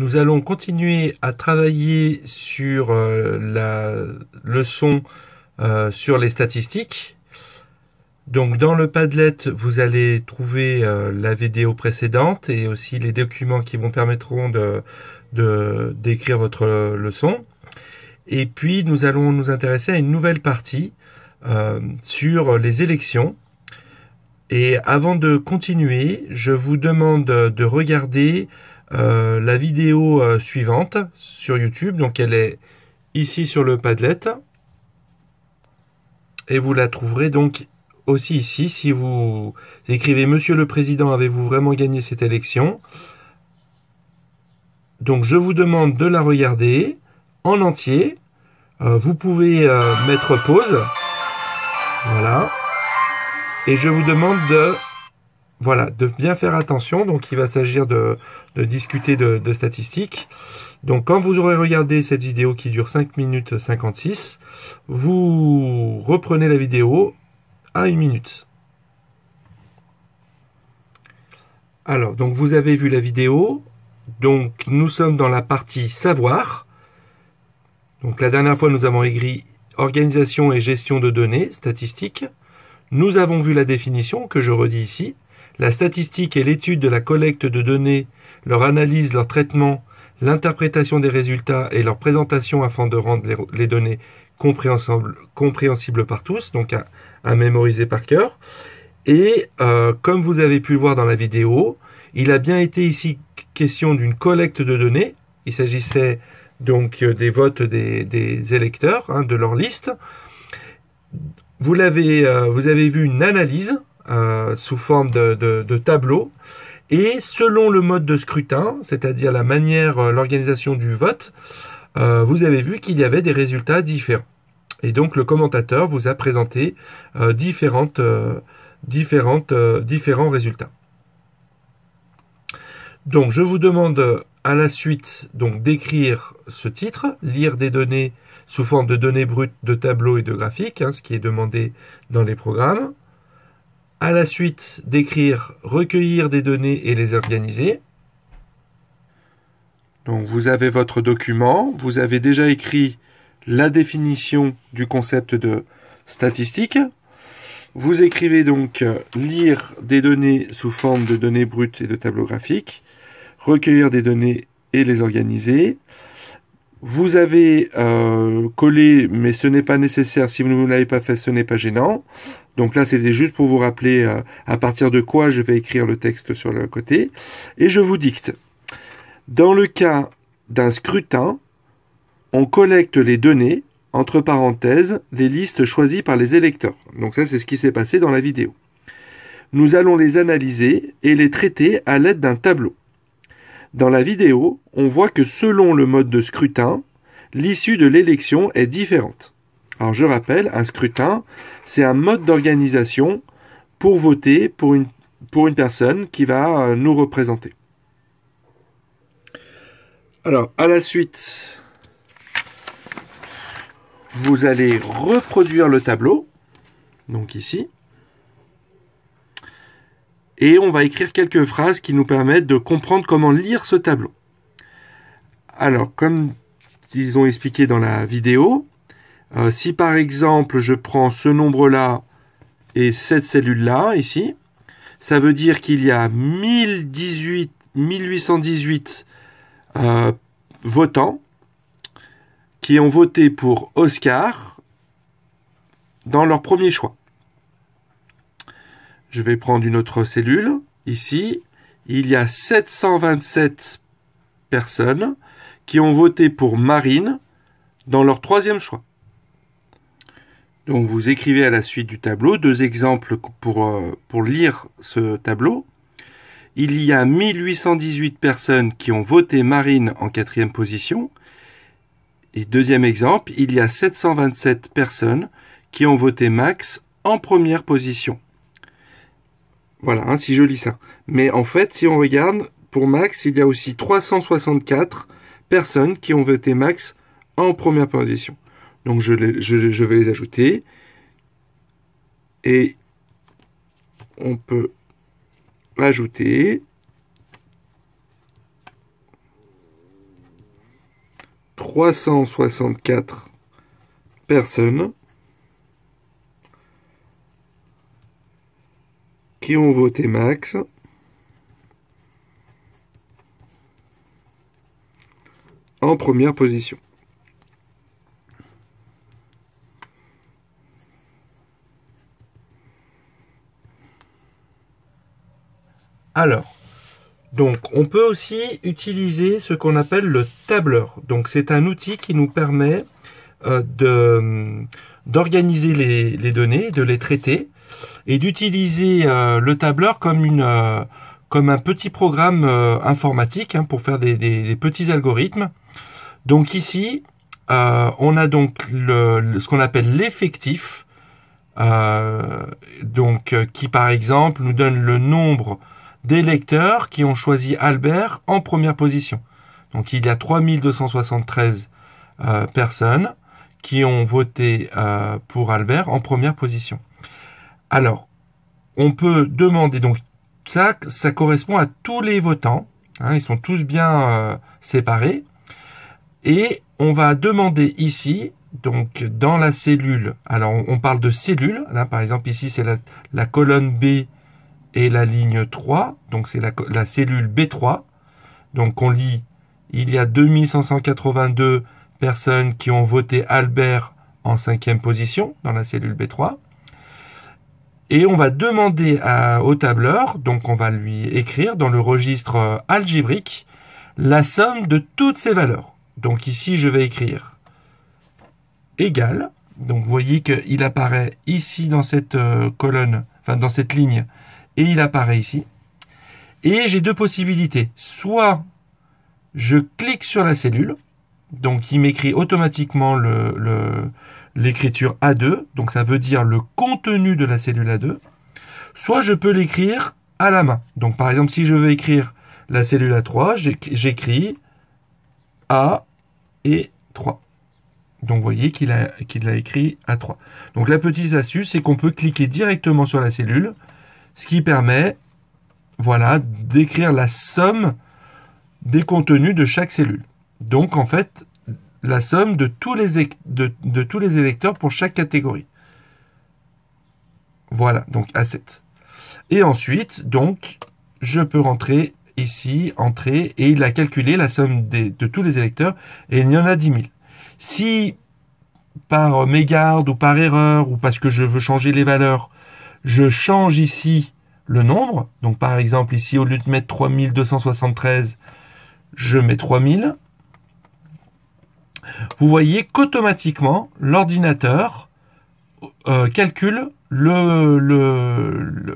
Nous allons continuer à travailler sur la leçon sur les statistiques. Donc dans le Padlet, vous allez trouver la vidéo précédente et aussi les documents qui vous permettront d'écrire votre leçon. Et puis nous allons nous intéresser à une nouvelle partie sur les élections. Et avant de continuer, je vous demande de regarder la vidéo suivante sur YouTube. Donc elle est ici sur le Padlet. Et vous la trouverez donc aussi ici. Si vous écrivez Monsieur le Président, avez-vous vraiment gagné cette élection? Donc je vous demande de la regarder en entier. Vous pouvez mettre pause. Voilà. Et je vous demande de bien faire attention. Donc il va s'agir de discuter de statistiques. Donc quand vous aurez regardé cette vidéo qui dure 5 minutes 56, vous reprenez la vidéo à 1 minute. Alors, donc vous avez vu la vidéo. Donc nous sommes dans la partie savoir. Donc la dernière fois nous avons écrit organisation et gestion de données statistiques. Nous avons vu la définition que je redis ici. La statistique est l'étude de la collecte de données, leur analyse, leur traitement, l'interprétation des résultats et leur présentation afin de rendre les données compréhensibles par tous, donc à mémoriser par cœur. Et comme vous avez pu le voir dans la vidéo, il a bien été ici question d'une collecte de données. Il s'agissait donc des votes des électeurs, de leur liste. Vous avez vu une analyse sous forme de tableau. Et selon le mode de scrutin, c'est-à-dire la manière, l'organisation du vote, vous avez vu qu'il y avait des résultats différents. Et donc le commentateur vous a présenté différents résultats. Donc je vous demande à la suite donc d'écrire ce titre, lire des données sous forme de données brutes, de tableaux et de graphiques, ce qui est demandé dans les programmes. À la suite d'écrire recueillir des données et les organiser. Donc vous avez votre document, vous avez déjà écrit la définition du concept de statistique. Vous écrivez donc lire des données sous forme de données brutes et de tableaux graphiques, recueillir des données et les organiser. Vous avez collé, mais ce n'est pas nécessaire. Si vous ne l'avez pas fait, ce n'est pas gênant. Donc là, c'était juste pour vous rappeler à partir de quoi je vais écrire le texte sur le côté. Et je vous dicte. Dans le cas d'un scrutin, on collecte les données, entre parenthèses, les listes choisies par les électeurs. Donc ça, c'est ce qui s'est passé dans la vidéo. Nous allons les analyser et les traiter à l'aide d'un tableau. Dans la vidéo, on voit que selon le mode de scrutin, l'issue de l'élection est différente. Alors je rappelle, un scrutin, c'est un mode d'organisation pour voter pour une personne qui va nous représenter. Alors, à la suite, vous allez reproduire le tableau, donc ici. Et on va écrire quelques phrases qui nous permettent de comprendre comment lire ce tableau. Alors, comme ils ont expliqué dans la vidéo, si par exemple je prends ce nombre-là et cette cellule-là, ici, ça veut dire qu'il y a 1818 votants qui ont voté pour Oscar dans leur premier choix. Je vais prendre une autre cellule. Ici, il y a 727 personnes qui ont voté pour Marine dans leur troisième choix. Donc vous écrivez à la suite du tableau 2 exemples pour lire ce tableau. Il y a 1818 personnes qui ont voté Marine en 4e position. Et deuxième exemple, il y a 727 personnes qui ont voté Max en première position. Voilà, si je lis ça. Mais en fait, si on regarde, pour Max, il y a aussi 364 personnes qui ont voté Max en première position. Donc je vais les ajouter. Et on peut ajouter 364 personnes qui ont voté Max en première position. Alors, donc on peut aussi utiliser ce qu'on appelle le tableur. Donc c'est un outil qui nous permet d'organiser les données, de les traiter et d'utiliser le tableur comme un petit programme informatique pour faire des petits algorithmes. Donc ici, on a donc ce qu'on appelle l'effectif, qui par exemple nous donne le nombre d'électeurs qui ont choisi Albert en première position. Donc il y a 3273 personnes qui ont voté pour Albert en première position. Alors, on peut demander, donc ça correspond à tous les votants, ils sont tous bien séparés, et on va demander ici, donc dans la cellule, alors on parle de cellule, là par exemple ici c'est la colonne B et la ligne 3, donc c'est la cellule B3, donc on lit, il y a 2582 personnes qui ont voté Albert en 5e position dans la cellule B3, et on va demander au tableur, donc on va lui écrire dans le registre algébrique la somme de toutes ces valeurs. Donc ici je vais écrire égal, donc vous voyez qu'il apparaît ici dans cette colonne, enfin dans cette ligne, et il apparaît ici. Et j'ai deux possibilités. Soit je clique sur la cellule, donc il m'écrit automatiquement l'écriture A2, donc ça veut dire le contenu de la cellule A2. Soit je peux l'écrire à la main. Donc par exemple, si je veux écrire la cellule A3, j'écris A et 3. Donc vous voyez qu'il a écrit A3. Donc la petite astuce, c'est qu'on peut cliquer directement sur la cellule, ce qui permet, voilà, d'écrire la somme des contenus de chaque cellule. Donc en fait, la somme de tous les électeurs pour chaque catégorie. Voilà, donc A7. Et ensuite, donc, je peux rentrer ici, entrer, et il a calculé la somme de tous les électeurs, et il y en a 10 000. Si, par mégarde ou par erreur, ou parce que je veux changer les valeurs, je change ici le nombre, donc par exemple ici, au lieu de mettre 3273, je mets 3000, vous voyez qu'automatiquement, l'ordinateur calcule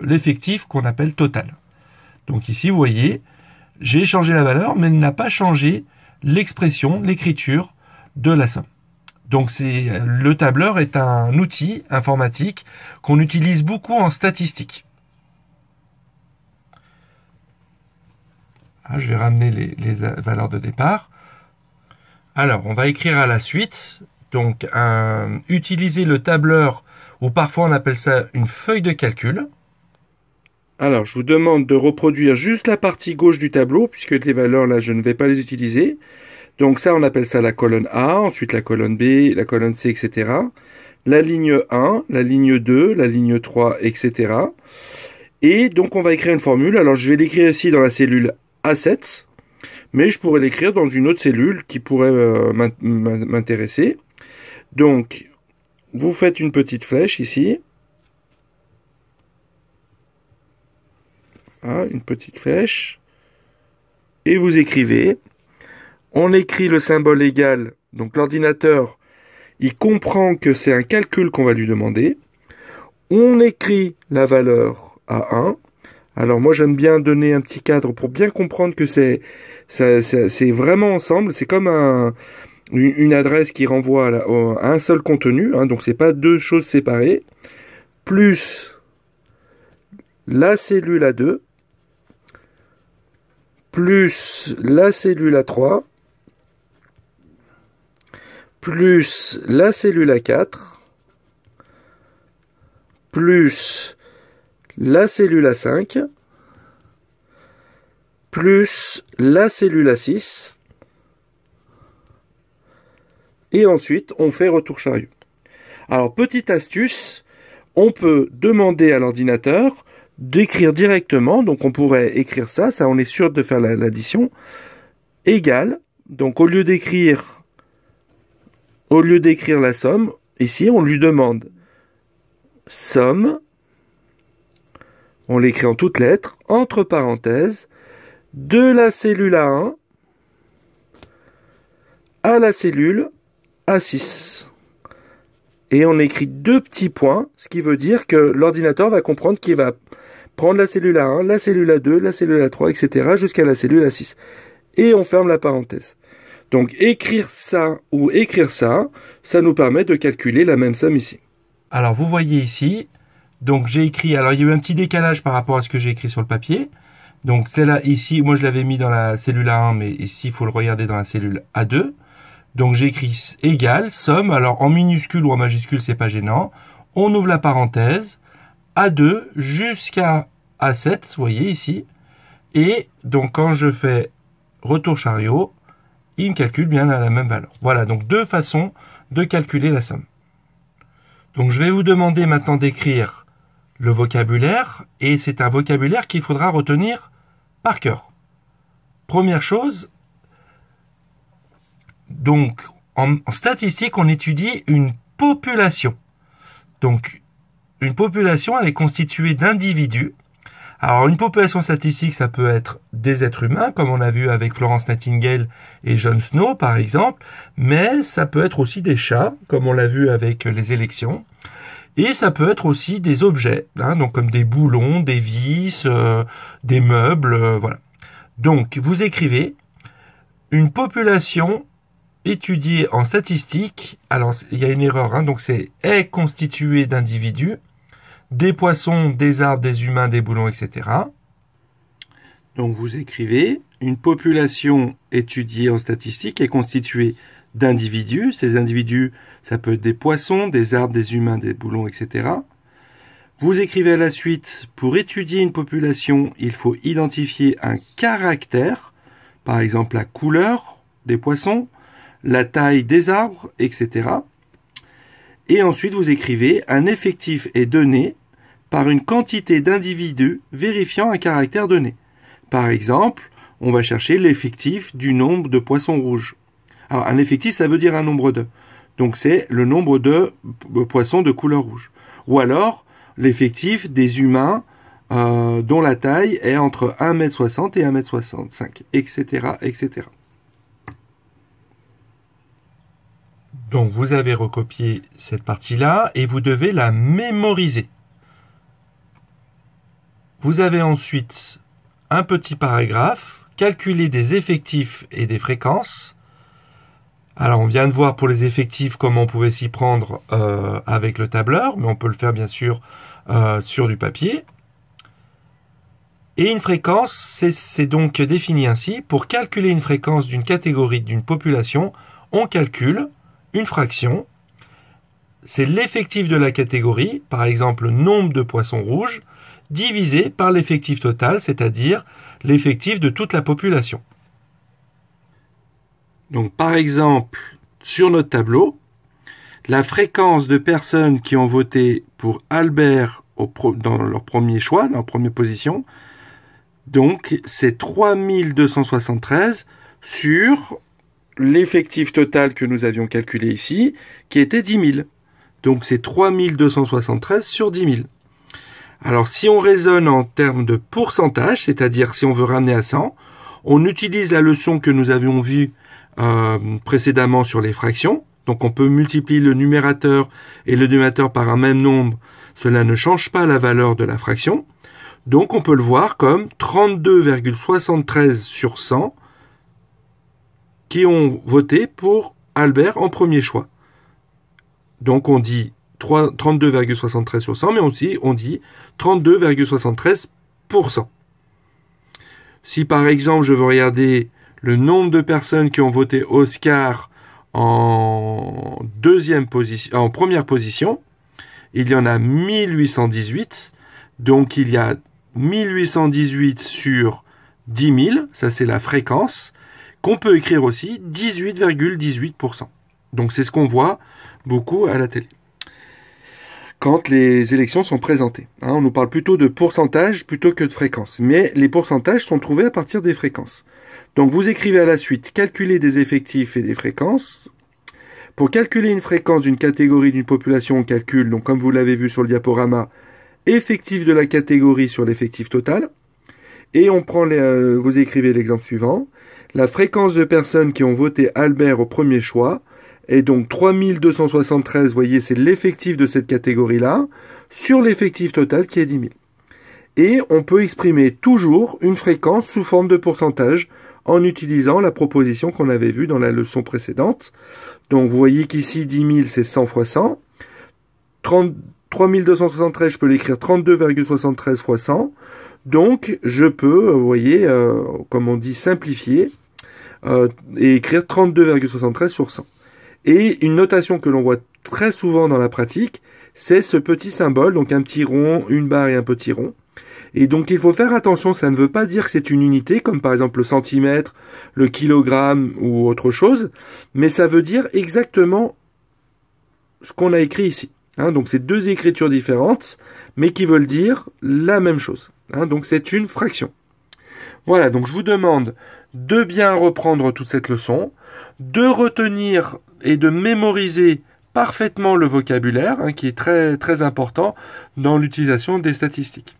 l'effectif qu'on appelle total. Donc ici, vous voyez, j'ai changé la valeur, mais il n'a pas changé l'expression, l'écriture de la somme. Donc le tableur est un outil informatique qu'on utilise beaucoup en statistique. Je vais ramener les valeurs de départ. Alors, on va écrire à la suite. Donc, utiliser le tableur, ou parfois on appelle ça une feuille de calcul. Alors, je vous demande de reproduire juste la partie gauche du tableau, puisque les valeurs, là, je ne vais pas les utiliser. Donc ça, on appelle ça la colonne A, ensuite la colonne B, la colonne C, etc. La ligne 1, la ligne 2, la ligne 3, etc. Et donc, on va écrire une formule. Alors, je vais l'écrire ici dans la cellule A7, mais je pourrais l'écrire dans une autre cellule qui pourrait m'intéresser. Donc, vous faites une petite flèche ici. Une petite flèche. Et vous écrivez. On écrit le symbole égal. Donc, l'ordinateur, il comprend que c'est un calcul qu'on va lui demander. On écrit la valeur à 1. Alors moi j'aime bien donner un petit cadre pour bien comprendre que c'est vraiment ensemble. C'est comme une adresse qui renvoie à un seul contenu, donc c'est pas deux choses séparées. Plus la cellule A2, plus la cellule A3, plus la cellule A4, plus la cellule A5, plus la cellule A6, et ensuite on fait retour chariot. Alors, petite astuce, on peut demander à l'ordinateur d'écrire directement, donc on pourrait écrire ça on est sûr de faire l'addition, égale, donc au lieu d'écrire la somme, ici on lui demande somme, on l'écrit en toutes lettres, entre parenthèses, de la cellule A1 à la cellule A6. Et on écrit 2 petits points, ce qui veut dire que l'ordinateur va comprendre qu'il va prendre la cellule A1, la cellule A2, la cellule A3, etc. jusqu'à la cellule A6. Et on ferme la parenthèse. Donc écrire ça ou écrire ça, ça nous permet de calculer la même somme ici. Alors vous voyez ici, donc j'ai écrit, alors il y a eu un petit décalage par rapport à ce que j'ai écrit sur le papier. Donc celle-là ici, moi je l'avais mis dans la cellule A1, mais ici il faut le regarder dans la cellule A2. Donc j'écris égal, somme, alors en minuscule ou en majuscule, c'est pas gênant. On ouvre la parenthèse, A2 jusqu'à A7, vous voyez ici. Et donc quand je fais retour chariot, il me calcule bien la même valeur. Voilà, donc 2 façons de calculer la somme. Donc je vais vous demander maintenant d'écrire le vocabulaire, et c'est un vocabulaire qu'il faudra retenir par cœur. Première chose, donc en statistique, on étudie une population. Donc une population, elle est constituée d'individus. Alors une population statistique, ça peut être des êtres humains, comme on a vu avec Florence Nightingale et John Snow par exemple, mais ça peut être aussi des chats, comme on l'a vu avec les élections, et ça peut être aussi des objets, donc comme des boulons, des vis, des meubles, voilà. Donc vous écrivez une population étudiée en statistique, alors il y a une erreur, donc c'est est constituée d'individus, des poissons, des arbres, des humains, des boulons, etc. Donc vous écrivez, une population étudiée en statistique est constituée d'individus. Ces individus, ça peut être des poissons, des arbres, des humains, des boulons, etc. Vous écrivez à la suite, pour étudier une population, il faut identifier un caractère, par exemple la couleur des poissons, la taille des arbres, etc. Et ensuite vous écrivez, un effectif est donné par une quantité d'individus vérifiant un caractère donné. Par exemple, on va chercher l'effectif du nombre de poissons rouges. Alors, un effectif, ça veut dire un nombre de. Donc, c'est le nombre de poissons de couleur rouge. Ou alors, l'effectif des humains dont la taille est entre 1,60 m et 1,65 m, etc., etc. Donc, vous avez recopié cette partie-là et vous devez la mémoriser. Vous avez ensuite un petit paragraphe, calculer des effectifs et des fréquences. Alors on vient de voir pour les effectifs comment on pouvait s'y prendre avec le tableur, mais on peut le faire bien sûr sur du papier. Et une fréquence, c'est donc défini ainsi. Pour calculer une fréquence d'une catégorie, d'une population, on calcule une fraction. C'est l'effectif de la catégorie, par exemple le nombre de poissons rouges, divisé par l'effectif total, c'est-à-dire l'effectif de toute la population. Donc par exemple, sur notre tableau, la fréquence de personnes qui ont voté pour Albert dans leur premier choix, dans leur première position, donc c'est 3273 sur l'effectif total que nous avions calculé ici, qui était 10 000. Donc c'est 3273 sur 10 000. Alors, si on raisonne en termes de pourcentage, c'est-à-dire si on veut ramener à 100, on utilise la leçon que nous avions vue précédemment sur les fractions. Donc, on peut multiplier le numérateur et le dénominateur par un même nombre. Cela ne change pas la valeur de la fraction. Donc, on peut le voir comme 32,73 sur 100 qui ont voté pour Albert en premier choix. Donc, on dit 32,73 sur 100, mais aussi on dit 32,73%. Si par exemple je veux regarder le nombre de personnes qui ont voté Oscar en première position, il y en a 1818, donc il y a 1818 sur 10 000, ça c'est la fréquence, qu'on peut écrire aussi 18,18%. Donc c'est ce qu'on voit beaucoup à la télé quand les élections sont présentées. Hein, on nous parle plutôt de pourcentage plutôt que de fréquence. Mais les pourcentages sont trouvés à partir des fréquences. Donc vous écrivez à la suite, calculer des effectifs et des fréquences. Pour calculer une fréquence d'une catégorie d'une population, on calcule, donc comme vous l'avez vu sur le diaporama, effectif de la catégorie sur l'effectif total. Et on prend vous écrivez l'exemple suivant. La fréquence de personnes qui ont voté Albert au premier choix est donc 3273, vous voyez, c'est l'effectif de cette catégorie-là, sur l'effectif total qui est 10 000. Et on peut exprimer toujours une fréquence sous forme de pourcentage en utilisant la proposition qu'on avait vue dans la leçon précédente. Donc vous voyez qu'ici 10 000 c'est 100 fois 100. 3273, je peux l'écrire 32,73 fois 100. Donc je peux, vous voyez, comme on dit, simplifier et écrire 32,73 sur 100. Et une notation que l'on voit très souvent dans la pratique, c'est ce petit symbole, donc un petit rond, une barre et un petit rond. Et donc il faut faire attention, ça ne veut pas dire que c'est une unité, comme par exemple le centimètre, le kilogramme ou autre chose, mais ça veut dire exactement ce qu'on a écrit ici. Hein, donc c'est deux écritures différentes, mais qui veulent dire la même chose. Hein, donc c'est une fraction. Voilà, donc je vous demande de bien reprendre toute cette leçon, de retenir et de mémoriser parfaitement le vocabulaire, hein, qui est très, très important dans l'utilisation des statistiques.